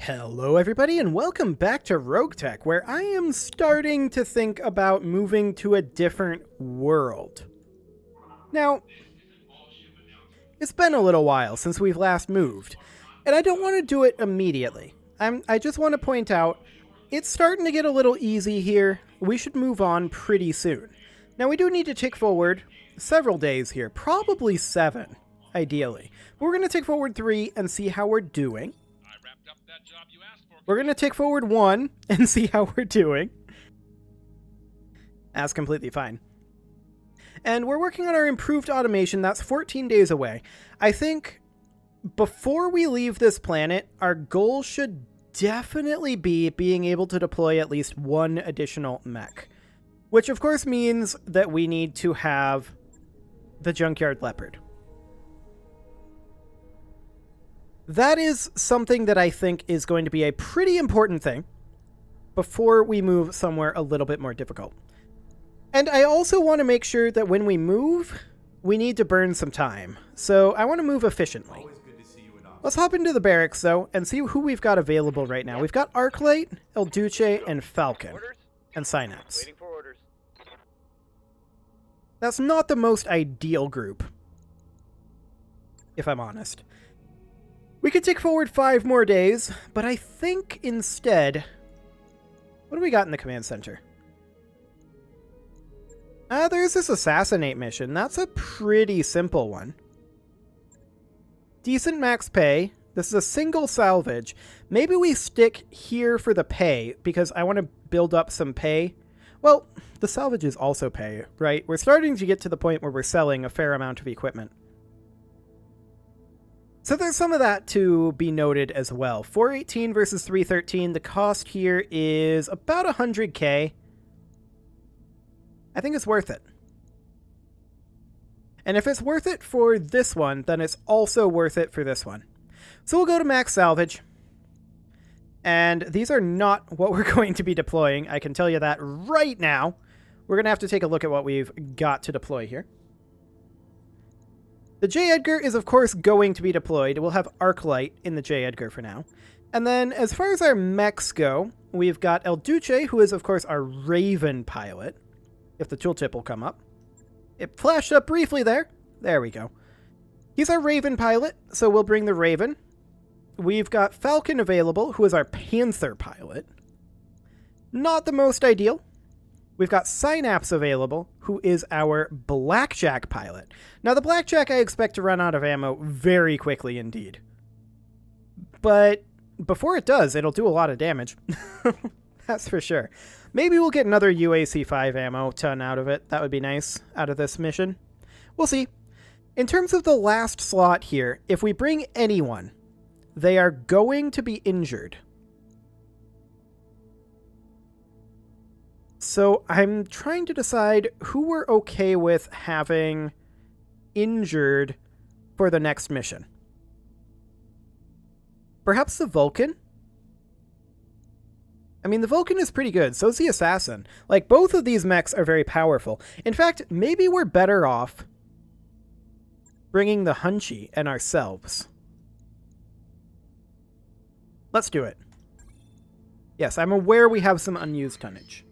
Hello everybody and welcome back to RogueTech, where I am starting to think about moving to a different world. Now, it's been a little while since we've last moved, and I don't want to do it immediately. I just want to point out, it's starting to get a little easy here. We should move on pretty soon. Now we do need to tick forward several days here, probably 7, ideally. But we're going to tick forward 3 and see how we're doing. We're going to tick forward 1 and see how we're doing. That's completely fine. And we're working on our improved automation. That's 14 days away. I think before we leave this planet, our goal should definitely be being able to deploy at least 1 additional mech. Which of course means that we need to have the Junkyard Leopard. That is something that I think is going to be a pretty important thing before we move somewhere a little bit more difficult. And I also want to make sure that when we move, we need to burn some time. So I want to move efficiently. Let's hop into the barracks, though, and see who we've got available right now. We've got Arclight, El Duce, and Falcon, and Synapse. That's not the most ideal group, if I'm honest. We could tick forward 5 more days, but I think instead... What do we got in the command center? There's this assassinate mission. That's a pretty simple one. Decent max pay. This is a single salvage. Maybe we stick here for the pay, because I want to build up some pay. Well, the salvage is also pay, right? We're starting to get to the point where we're selling a fair amount of equipment. So there's some of that to be noted as well. 418 versus 313. The cost here is about 100k. I think it's worth it. And if it's worth it for this one, then it's also worth it for this one. So we'll go to max salvage. And these are not what we're going to be deploying. I can tell you that right now. We're going to have to take a look at what we've got to deploy here. The J. Edgar is, of course, going to be deployed. We'll have Arclight in the J. Edgar for now. And then, as far as our mechs go, we've got El Duce, who is, of course, our Raven pilot. If the tooltip will come up. It flashed up briefly there. There we go. He's our Raven pilot, so we'll bring the Raven. We've got Falcon available, who is our Panther pilot. Not the most ideal. We've got Synapse available, who is our Blackjack pilot. Now, the Blackjack I expect to run out of ammo very quickly indeed. But before it does, it'll do a lot of damage. That's for sure. Maybe we'll get another UAC-5 ammo ton out of it. That would be nice out of this mission. We'll see. In terms of the last slot here, if we bring anyone, they are going to be injured. So I'm trying to decide who we're okay with having injured for the next mission. Perhaps the Vulcan? I mean, the Vulcan is pretty good, so's the Assassin. Like, both of these mechs are very powerful. In fact, maybe we're better off bringing the Hunchy and ourselves. Let's do it. Yes, I'm aware we have some unused tonnage.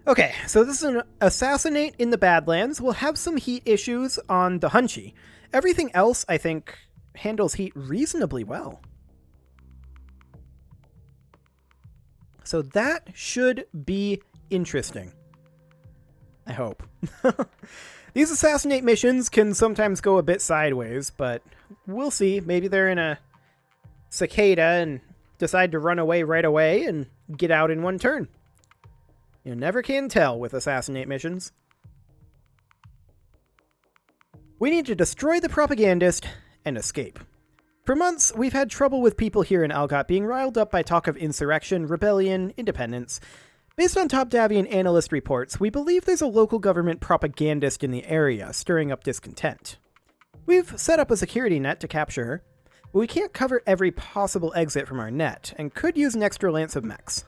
Okay, so this is an Assassinate in the Badlands. We'll have some heat issues on the Hunchy. Everything else, I think, handles heat reasonably well. So that should be interesting. I hope. These Assassinate missions can sometimes go a bit sideways, but we'll see. Maybe they're in a cicada and decide to run away right away and get out in one turn. You never can tell with Assassinate missions. We need to destroy the propagandist and escape. For months, we've had trouble with people here in Algot being riled up by talk of insurrection, rebellion, independence. Based on top Davian analyst reports, we believe there's a local government propagandist in the area, stirring up discontent. We've set up a security net to capture her, but we can't cover every possible exit from our net, and could use an extra lance of mechs.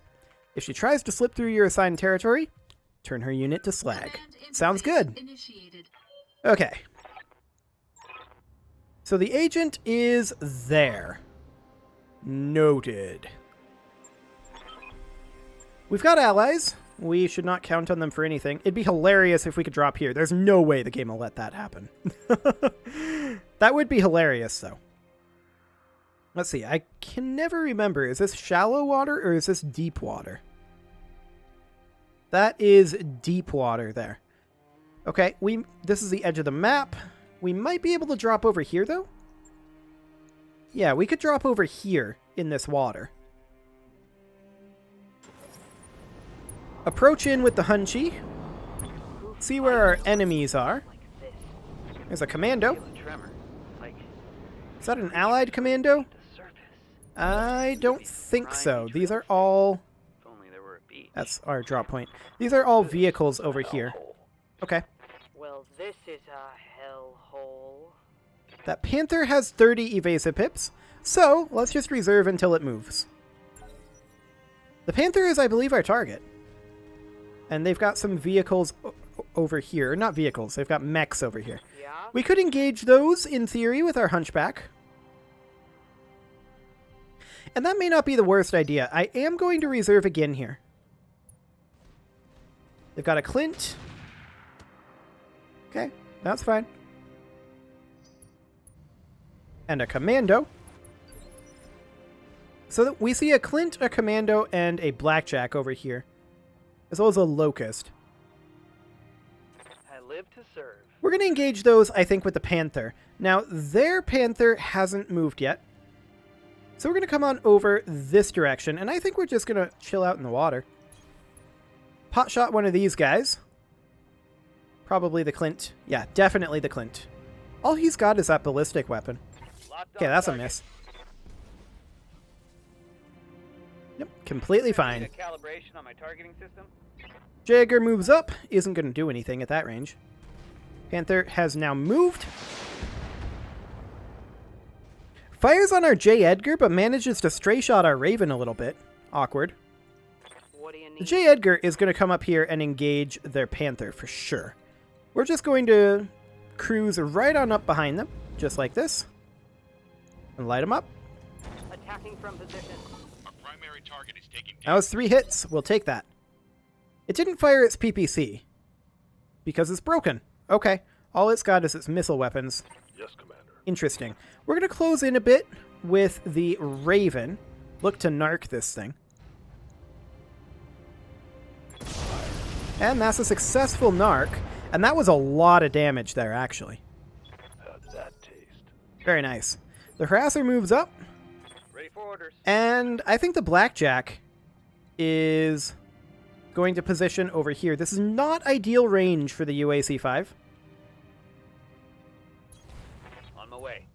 If she tries to slip through your assigned territory, turn her unit to slag. Sounds good. Okay. So the agent is there. Noted. We've got allies. We should not count on them for anything. It'd be hilarious if we could drop here. There's no way the game will let that happen. That would be hilarious, though. Let's see. I can never remember. Is this shallow water or is this deep water? That is deep water there. Okay, this is the edge of the map. We might be able to drop over here, though. Yeah, we could drop over here in this water. Approach in with the Hunchy. See where our enemies are. There's a commando. Is that an allied commando? I don't think so. These are all... That's our drop point. These are all vehicles over here. Okay. Well, this is a hellhole. That Panther has 30 evasive pips, so let's just reserve until it moves. The Panther is, I believe, our target. And they've got some vehicles over here. Not vehicles, they've got mechs over here. Yeah? We could engage those, in theory, with our Hunchback. And that may not be the worst idea. I am going to reserve again here. They've got a Clint. Okay, that's fine. And a Commando. So that we see a Clint, a Commando, and a Blackjack over here. As well as a Locust. I live to serve. We're going to engage those, I think, with the Panther. Now, their Panther hasn't moved yet. So we're going to come on over this direction, and I think we're just going to chill out in the water. Pot shot one of these guys. Probably the Clint. Yeah, definitely the Clint. All he's got is that ballistic weapon. Okay, that's a miss. Yep, completely fine. Calibration on my targeting system. Jaeger moves up. Isn't going to do anything at that range. Panther has now moved. Fires on our J. Edgar, but manages to stray shot our Raven a little bit. Awkward. What do you need? The J. Edgar is going to come up here and engage their Panther for sure. We're just going to cruise right on up behind them, just like this. And light them up. Attacking from position. Our primary target is taking That was 3 hits. We'll take that. It didn't fire its PPC. Because it's broken. Okay. All it's got is its missile weapons. Yes, Commander. Interesting. We're going to close in a bit with the Raven. Look to narc this thing. And that's a successful narc. And that was a lot of damage there, actually. How'd that taste? Very nice. The Harasser moves up. Ready for orders. And I think the Blackjack is going to position over here. This is not ideal range for the UAC-5. On my way.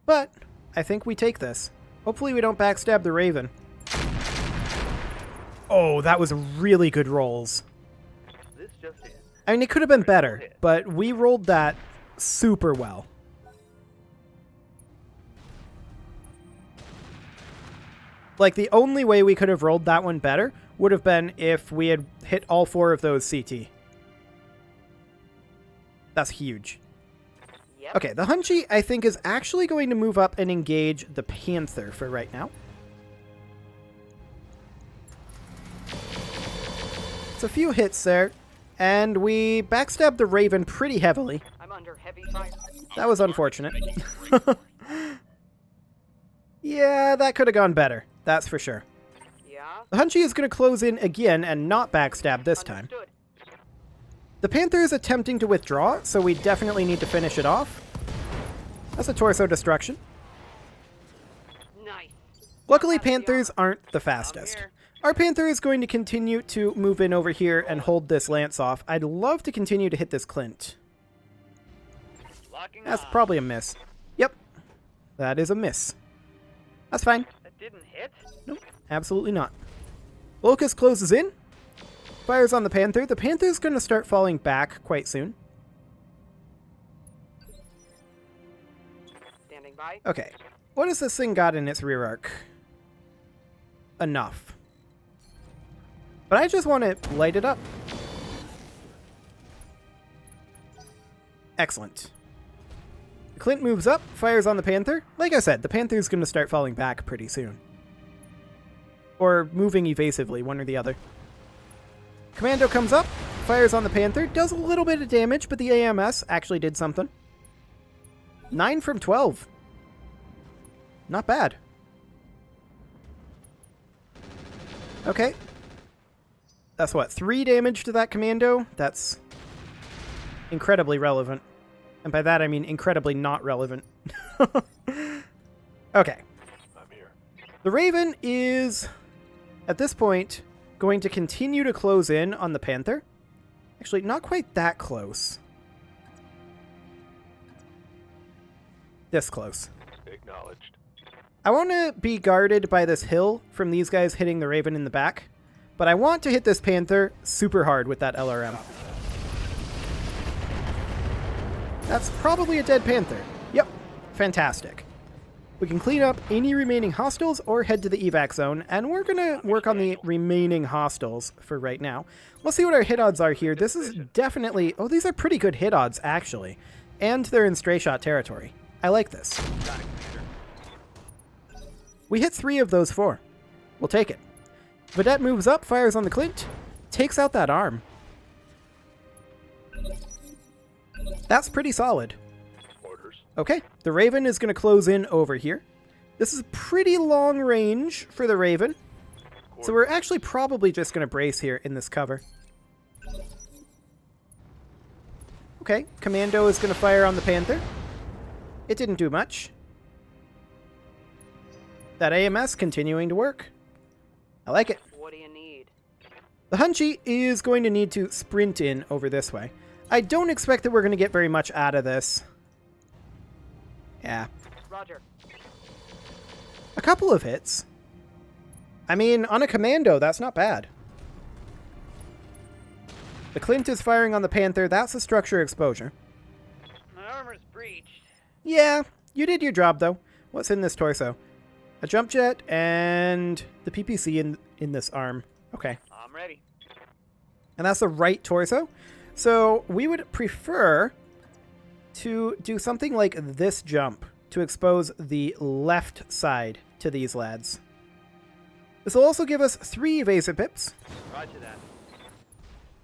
But I think we take this. Hopefully we don't backstab the Raven. Oh, that was really good rolls. This just in. I mean, it could have been better, but we rolled that super well. Like, the only way we could have rolled that one better would have been if we had hit all 4 of those CT. That's huge. Yep. Okay, the Hunchy, I think, is actually going to move up and engage the Panther for right now. It's a few hits there, and we backstabbed the Raven pretty heavily. I'm under heavy fire. That was unfortunate. Yeah, that could have gone better. That's for sure. Yeah? The Hunchy is going to close in again and not backstab this time. Understood. The Panther is attempting to withdraw, so we definitely need to finish it off. That's a torso destruction. Nice. Luckily, Panthers aren't the fastest. here. Our Panther is going to continue to move in over here and hold this lance off. I'd love to continue to hit this Clint. Locking That's on. probably a miss. Yep. That is a miss. That's fine. That didn't hit. Nope, absolutely not. Locust closes in. Fires on the Panther. The Panther's going to start falling back quite soon. Standing by. Okay. What has this thing got in its rear arc? Enough. But I just want to light it up. Excellent. Clint moves up, fires on the Panther. Like I said, the Panther's going to start falling back pretty soon. Or moving evasively, one or the other. Commando comes up, fires on the Panther, does a little bit of damage, but the AMS actually did something. 9 from 12. Not bad. Okay. That's what, 3 damage to that Commando? That's incredibly relevant. And by that I mean incredibly not relevant. Okay. I'm here. The Raven is, at this point, going to continue to close in on the Panther. Actually, not quite that close. This close. Acknowledged. I want to be guarded by this hill from these guys hitting the Raven in the back, but I want to hit this Panther super hard with that LRM. That's probably a dead Panther. Yep. Fantastic. We can clean up any remaining hostiles or head to the evac zone, and we're going to work on the remaining hostiles for right now. Let's see what our hit odds are here. This is definitely... Oh, these are pretty good hit odds, actually. And they're in stray shot territory. I like this. We hit 3 of those 4. We'll take it. Vedette moves up, fires on the Clint, takes out that arm. That's pretty solid. Orders. Okay, the Raven is going to close in over here. This is pretty long range for the Raven. So we're actually probably just going to brace here in this cover. Okay, Commando is going to fire on the Panther. It didn't do much. That AMS continuing to work. I like it. What do you need? The Hunchy is going to need to sprint in over this way. I don't expect that we're going to get very much out of this. Yeah. Roger. A couple of hits. I mean, on a Commando, that's not bad. The Clint is firing on the Panther. That's a structure exposure. My armor's breached. Yeah, you did your job, though. What's in this torso? A jump jet and the PPC in this arm. Okay. I'm ready. And that's the right torso. So we would prefer to do something like this jump to expose the left side to these lads. This will also give us 3 evasive pips. Roger that.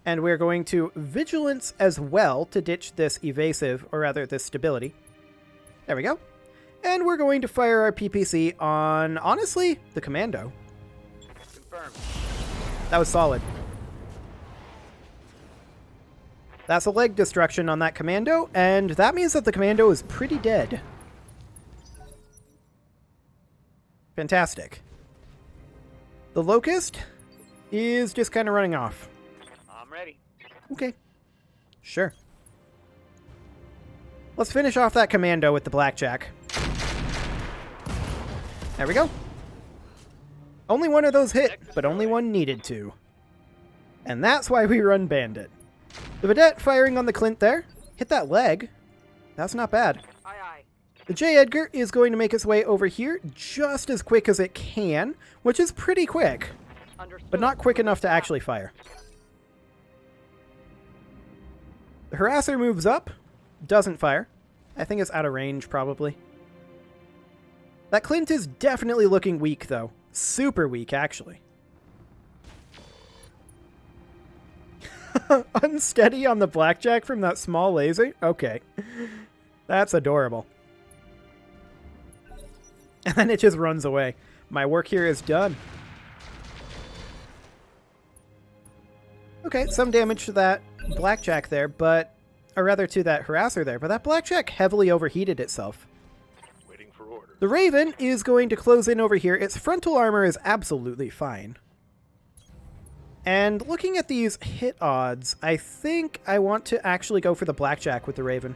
And we're going to vigilance as well to ditch this evasive, or rather this stability. There we go. And we're going to fire our PPC on, honestly, the Commando. Confirmed. That was solid. That's a leg destruction on that Commando, and that means that the Commando is pretty dead. Fantastic. The Locust is just kind of running off. I'm ready. Okay. Sure. Let's finish off that Commando with the Blackjack. There we go. Only one of those hit, but only one needed to. And that's why we run Bandit. The Vedette firing on the Clint there. Hit that leg. That's not bad. Aye, aye. The J. Edgar is going to make its way over here just as quick as it can, which is pretty quick, Understood. but not quick enough to actually fire. The Harasser moves up. Doesn't fire. I think it's out of range, probably. That Clint is definitely looking weak, though. Super weak, actually. Unsteady on the Blackjack from that small laser? Okay. That's adorable. And then it just runs away. My work here is done. Okay, some damage to that Blackjack there, but... Or rather to that Harasser there, but that Blackjack heavily overheated itself. Waiting for orders. The Raven is going to close in over here. Its frontal armor is absolutely fine. And looking at these hit odds, I think I want to actually go for the Blackjack with the Raven.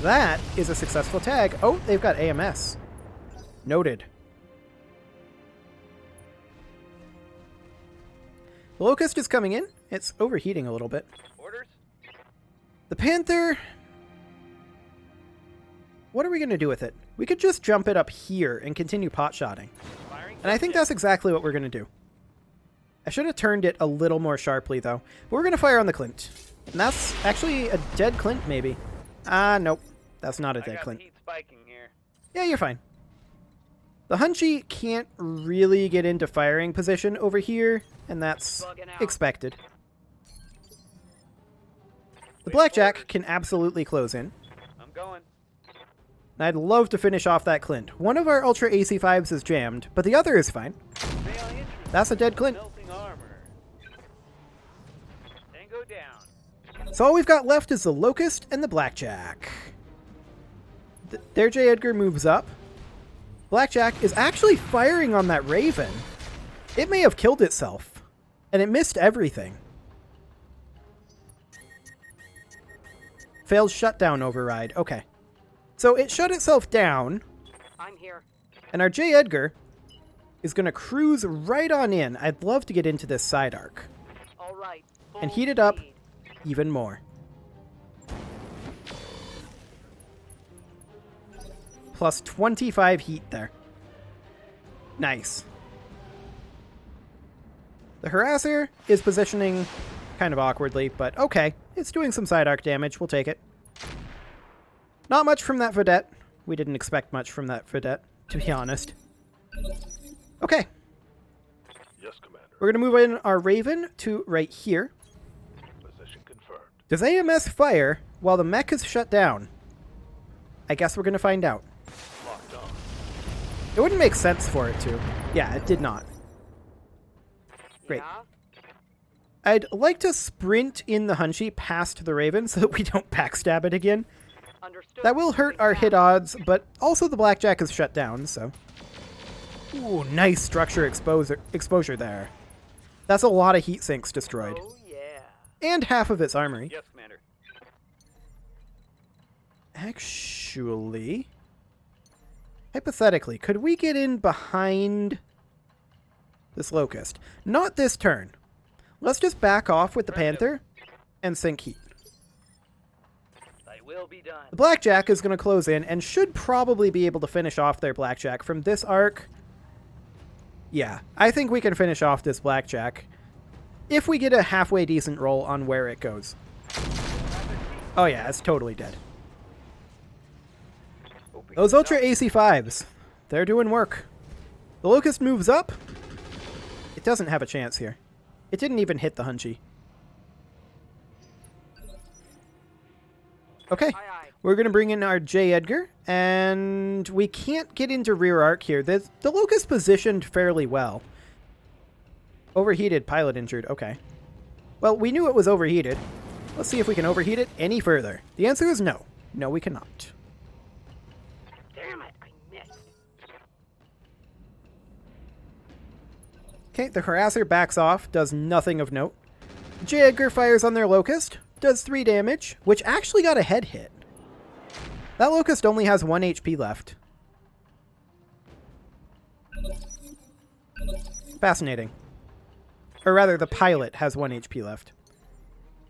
That is a successful tag. Oh, they've got AMS. Noted. The Locust is coming in. It's overheating a little bit. Orders? The Panther... What are we going to do with it? We could just jump it up here and continue pot-shotting. Firing. And I think that's exactly what we're going to do. I should have turned it a little more sharply, though. But we're going to fire on the Clint. And that's actually a dead Clint, maybe. Nope. That's not a I dead got Clint. heat spiking here. Yeah, you're fine. The Hunchy can't really get into firing position over here, and that's Bugging out. expected. The Blackjack can absolutely close in. I'm going. And I'd love to finish off that Clint. One of our Ultra AC5s is jammed, but the other is fine. That's a dead Clint. Melting armor. Tango down. So all we've got left is the Locust and the Blackjack. Their J. Edgar moves up. Blackjack is actually firing on that Raven. It may have killed itself. And it missed everything. Failed shutdown override. Okay. So it shut itself down. I'm here. And our J. Edgar is going to cruise right on in. I'd love to get into this side arc. All right. And full heat it up speed. even more. Plus 25 heat there. Nice. The Harasser is positioning kind of awkwardly, but okay. It's doing some side arc damage. We'll take it. Not much from that Vedette. We didn't expect much from that Vedette, to be honest. Okay. Yes, Commander. We're going to move in our Raven to right here. Position confirmed. Does AMS fire while the mech is shut down? I guess we're going to find out. Locked on. It wouldn't make sense for it to. Yeah, it did not. Great. Yeah? I'd like to sprint in the Hunchy past the Raven so that we don't backstab it again. Understood. That will hurt our hit odds, but also the Blackjack is shut down, so... Ooh, nice structure exposure there. That's a lot of heat sinks destroyed. Oh, yeah. And half of its armory. Yes, Commander. Actually... Hypothetically, could we get in behind this Locust? Not this turn. Let's just back off with the Panther and sink heat. I will be done. The Blackjack is going to close in and should probably be able to finish off their Blackjack from this arc. Yeah, I think we can finish off this Blackjack if we get a halfway decent roll on where it goes. Oh yeah, it's totally dead. Those Ultra AC5s, they're doing work. The Locust moves up. It doesn't have a chance here. It didn't even hit the Hunchy. Okay, Aye, aye. we're going to bring in our J. Edgar, and we can't get into rear arc here. The Locust positioned fairly well. Overheated, pilot injured, okay. Well, we knew it was overheated. Let's see if we can overheat it any further. The answer is no. No, we cannot. Damn it, I missed. Okay, the Harasser backs off, does nothing of note. J. Edgar fires on their Locust, does 3 damage, which actually got a head hit. That Locust only has 1 HP left. Fascinating. Or rather, the pilot has 1 HP left.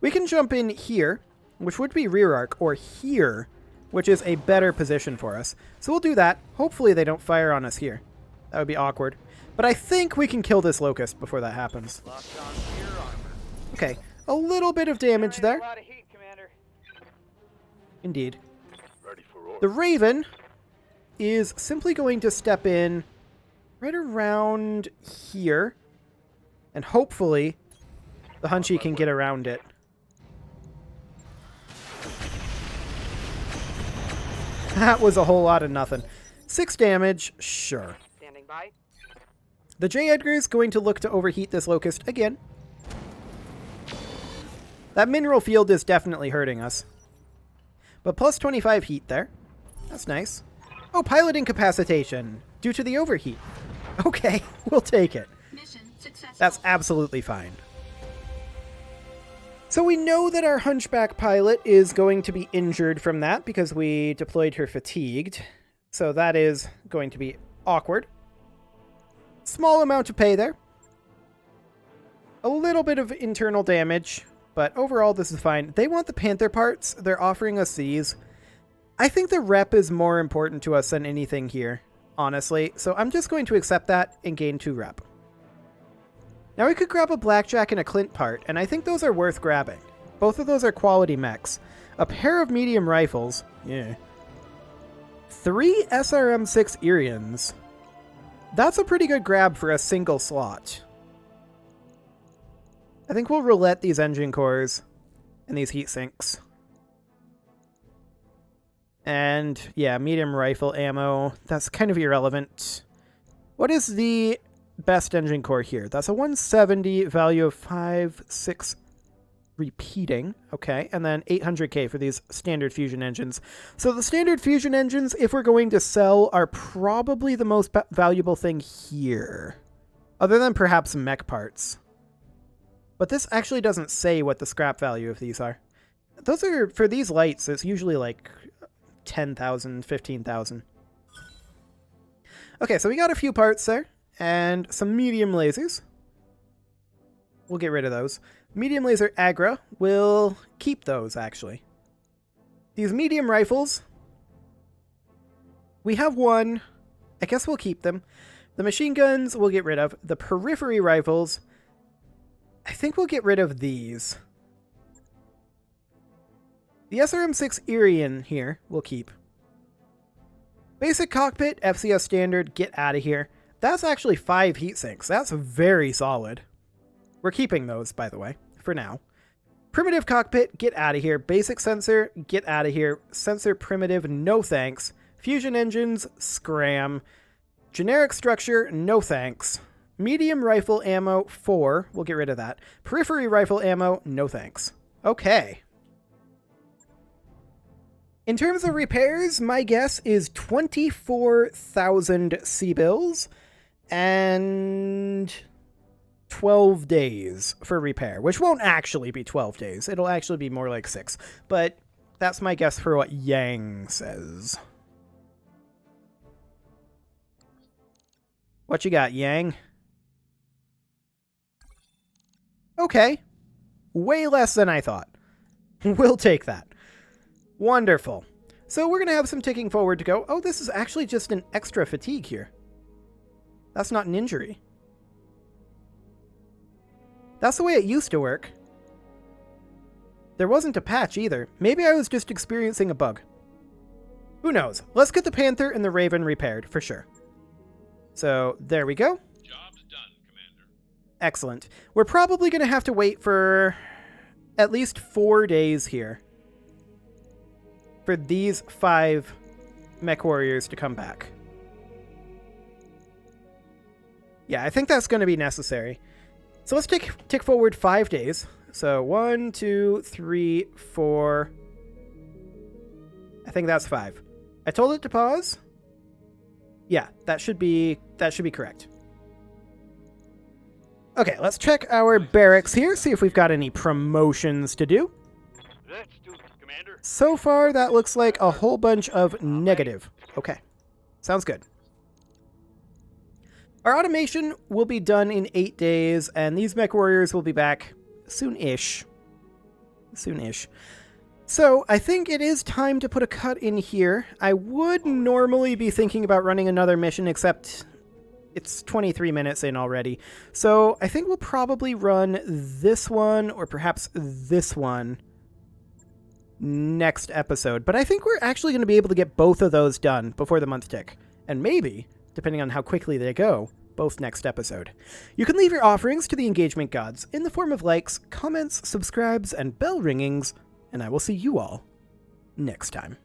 We can jump in here, which would be rear arc, or here, which is a better position for us. So we'll do that. Hopefully they don't fire on us here. That would be awkward. But I think we can kill this Locust before that happens. Locked on pure armor. Okay, a little bit of damage there. A lot of heat, Commander. Indeed. Ready for order. The Raven is simply going to step in right around here. And hopefully the Hunchy can get around it. That was a whole lot of nothing. 6 damage, sure. Standing by. The J. Edgar is going to look to overheat this Locust again. That mineral field is definitely hurting us. But plus 25 heat there. That's nice. Oh, pilot incapacitation due to the overheat. Okay, we'll take it. Mission successful. That's absolutely fine. So we know that our Hunchback pilot is going to be injured from that because we deployed her fatigued. So that is going to be awkward. Small amount of pay there. A little bit of internal damage, but overall this is fine. They want the Panther parts. They're offering us these. I think the rep is more important to us than anything here, honestly. So I'm just going to accept that and gain 2 rep. Now we could grab a Blackjack and a Clint part, and I think those are worth grabbing. Both of those are quality mechs. A pair of medium rifles, yeah. 3 SRM-6 Irians. That's a pretty good grab for a single slot. I think we'll roulette these engine cores and these heat sinks. And yeah, medium rifle ammo. That's kind of irrelevant. What is the best engine core here? That's a 170, value of 5, 6 repeating. Okay, and then 800k for these standard fusion engines. So the standard fusion engines, if we're going to sell, are probably the most valuable thing here. Other than perhaps mech parts. But this actually doesn't say what the scrap value of these are. Those are, for these lights, it's usually like 10,000, 15,000. Okay, so we got a few parts there, and some medium lasers. We'll get rid of those. Medium laser aggro, we'll keep those, actually. These medium rifles, we have one. I guess we'll keep them. The machine guns, we'll get rid of. The periphery rifles, I think we'll get rid of these. The SRM-6 Irian here, we'll keep. Basic cockpit, FCS standard, get out of here. That's actually 5 heat sinks. That's very solid. We're keeping those, by the way, for now. Primitive cockpit, get out of here. Basic sensor, get out of here. Sensor primitive, no thanks. Fusion engines, scram. Generic structure, no thanks. Medium rifle ammo, 4. We'll get rid of that. Periphery rifle ammo, no thanks. Okay. In terms of repairs, my guess is 24,000 C-bills and 12 days for repair, which won't actually be 12 days. It'll actually be more like 6, but that's my guess for what Yang says. What you got, Yang? Okay. Way less than I thought. We'll take that. Wonderful. So we're going to have some ticking forward to go. Oh, this is actually just an extra fatigue here. That's not an injury. That's the way it used to work. There wasn't a patch either. Maybe I was just experiencing a bug. Who knows? Let's get the Panther and the Raven repaired, for sure. So, there we go. Job's done, Commander. Excellent. We're probably going to have to wait for at least 4 days here for these 5 mech warriors to come back. Yeah, I think that's going to be necessary. So let's tick forward 5 days. So 1, 2, 3, 4. I think that's 5. I told it to pause. Yeah, that should be correct. Okay, let's check our barracks here, see if we've got any promotions to do. Let's do it, Commander. So far, that looks like a whole bunch of negative. Okay, sounds good. Our automation will be done in 8 days, and these mech warriors will be back soon-ish. Soon-ish. So, I think it is time to put a cut in here. I would normally be thinking about running another mission, except it's 23 minutes in already. So, I think we'll probably run this one, or perhaps this one, next episode. But I think we're actually going to be able to get both of those done before the month tick. And maybe, depending on how quickly they go, both next episode. You can leave your offerings to the engagement gods in the form of likes, comments, subscribes, and bell ringings, and I will see you all next time.